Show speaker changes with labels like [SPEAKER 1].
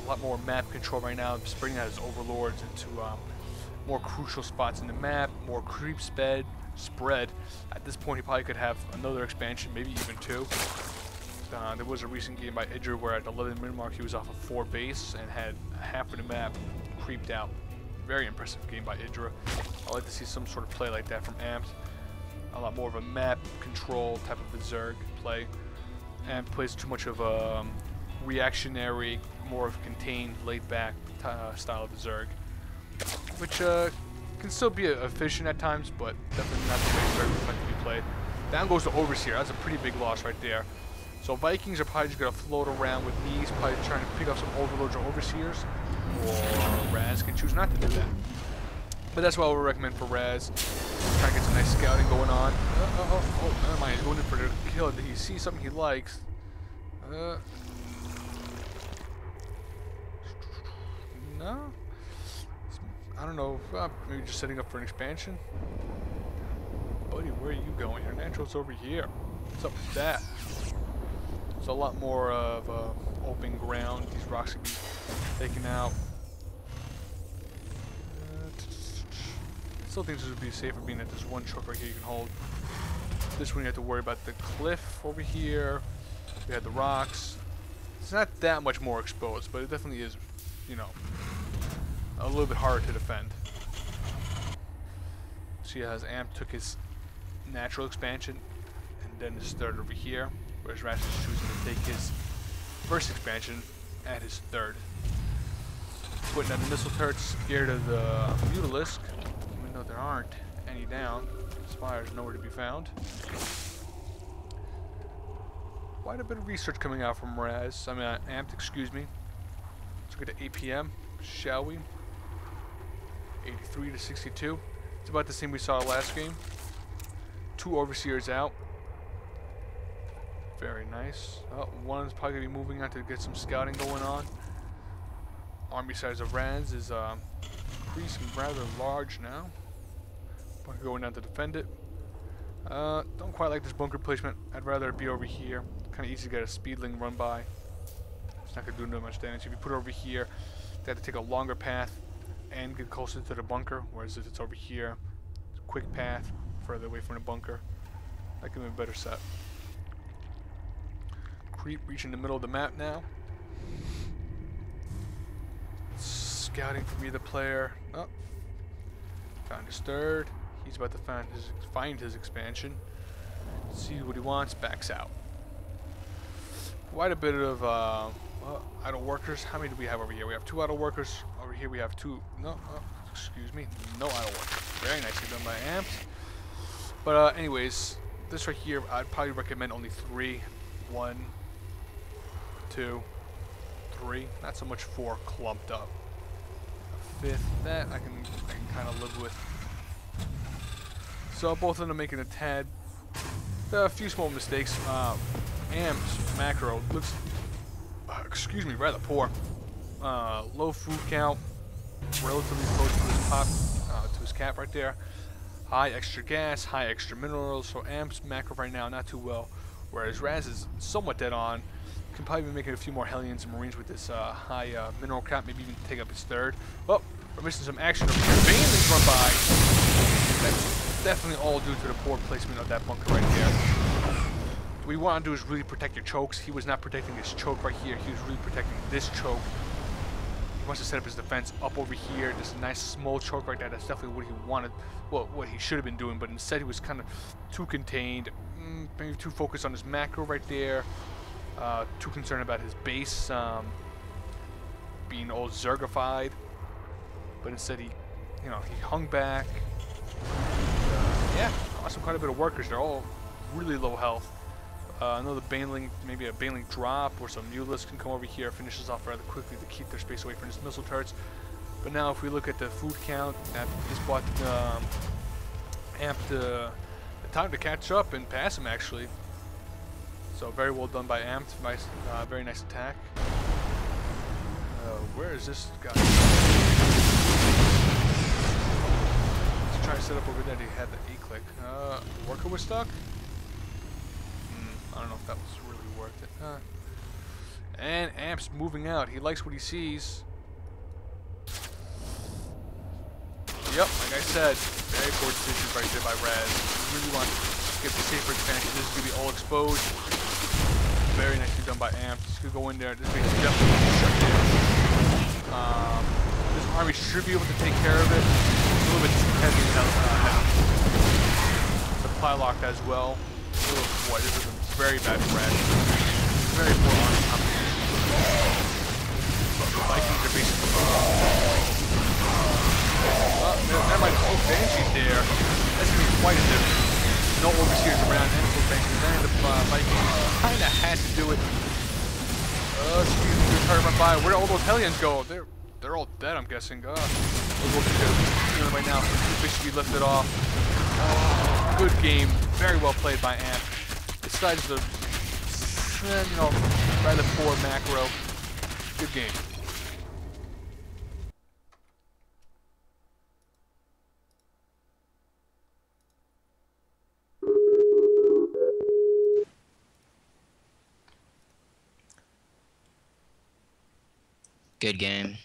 [SPEAKER 1] a lot more map control right now, spreading out his overlords into more crucial spots in the map, more creep spread. At this point, he probably could have another expansion, maybe even 2. There was a recent game by Idra where at the 11 minute mark he was off of 4 base and had half of the map creeped out. Very impressive game by Idra. I'd like to see some sort of play like that from Amped. A lot more of a map control type of a Zerg play. Amp plays too much of a reactionary, more of contained, laid-back style of the Zerg, which can still be efficient at times, but definitely not the way Zerg would like to be played. Down goes the Overseer. That's a pretty big loss right there. So Vikings are probably just going to float around with these, probably trying to pick up some Overlords or Overseers, or Raz can choose not to do that. But that's what I would recommend for Raz. Trying to get some nice scouting going on. Oh, never mind. He's going in for the kill. Did he see something he likes? No? I don't know. Maybe just setting up for an expansion? Buddy, where are you going? Your natural's over here. What's up with that? There's a lot more of open ground. These rocks can be taken out. Still think this would be safer being that there's one choke right here you can hold. This one you have to worry about the cliff over here. We had the rocks. It's not that much more exposed, but it definitely is, you know, a little bit harder to defend. See how his Amp took his natural expansion and then his third over here, whereas Rash is choosing to take his first expansion at his third. Putting down the missile turrets, scared of the Mutalisk. Even though there aren't any down, Spire's nowhere to be found. Quite a bit of research coming out from Raz. I mean, Amped, excuse me. Let's look at the APM, shall we? 83 to 62. It's about the same we saw last game. 2 Overseers out. Very nice. One's probably going to be moving on to get some scouting going on. Army size of Raz is increasing rather large now. Bunker going down to defend it. Don't quite like this bunker placement. I'd rather it be over here. Kind of easy to get a speedling run by. It's not going to do that much damage. If you put it over here, they have to take a longer path and get closer to the bunker. Whereas if it's over here, it's a quick path further away from the bunker. That could be a better set. Creep reaching the middle of the map now. Scouting from either player. Oh, found his third. He's about to find his expansion. See what he wants. Backs out. Quite a bit of idle workers. How many do we have over here? We have 2 idle workers. Over here we have 2. No, excuse me. No idle workers. Very nicely done by Amps. But anyways, this right here, I'd probably recommend only 3. 1, 2, 3. Not so much 4 clumped up. A 5th. That I can kind of live with. So both of them making a few small mistakes. Amp's macro looks, excuse me, rather poor. Low food count, relatively close to his pop, to his cap right there. High extra gas, high extra minerals. So Amp's macro right now not too well. Whereas Raz is somewhat dead on. Can probably be making a few more Hellions and Marines with this high mineral cap. Maybe even take up his third. Oh, we're missing some action over here. Bane's run by. That's definitely all due to the poor placement of that bunker right there. What we want to do is really protect your chokes. He was not protecting his choke right here. He was really protecting this choke. He wants to set up his defense up over here. This nice small choke right there. That's definitely what he wanted. Well, what he should have been doing. But instead, he was kind of too contained. Maybe too focused on his macro right there. Too concerned about his base being all Zergified. But instead, he hung back. Yeah, lost quite a bit of workers. They're all really low health. Another Baneling, maybe a Baneling drop or some Mutalisk can come over here, finishes off rather quickly to keep their space away from his missile turrets. But now if we look at the food count, this bought Amp the time to catch up and pass him actually. So very well done by Amp. Nice, very nice attack. Where is this guy? Try to set up over there. He had the E-click. Worker was stuck? I don't know if that was really worth it. And Amp's moving out. He likes what he sees. Yep, like I said, very poor decisions right there by Raz. Really want to get the safer expansion. This is going to be all exposed. Very nicely done by Amp. Just going to go in there. This makes definitely shut down. This army should be able to take care of it. It's a little bit too heavy. Supply locked as well. Oh boy, this is a very bad Raz. Very poor army combination. The Vikings are basically... never mind, oh, Banshee's there. That's going to be quite a difference. No overseers around, and so Banshee's and the Vikings kind of had to do it. Excuse me, they're trying to run by. Where did all those Hellions go? They're all dead, I'm guessing. They'll go to right now. Basically lifted off. Good game. Very well played by Ant. Besides the, rather poor macro. Good game.
[SPEAKER 2] Good game.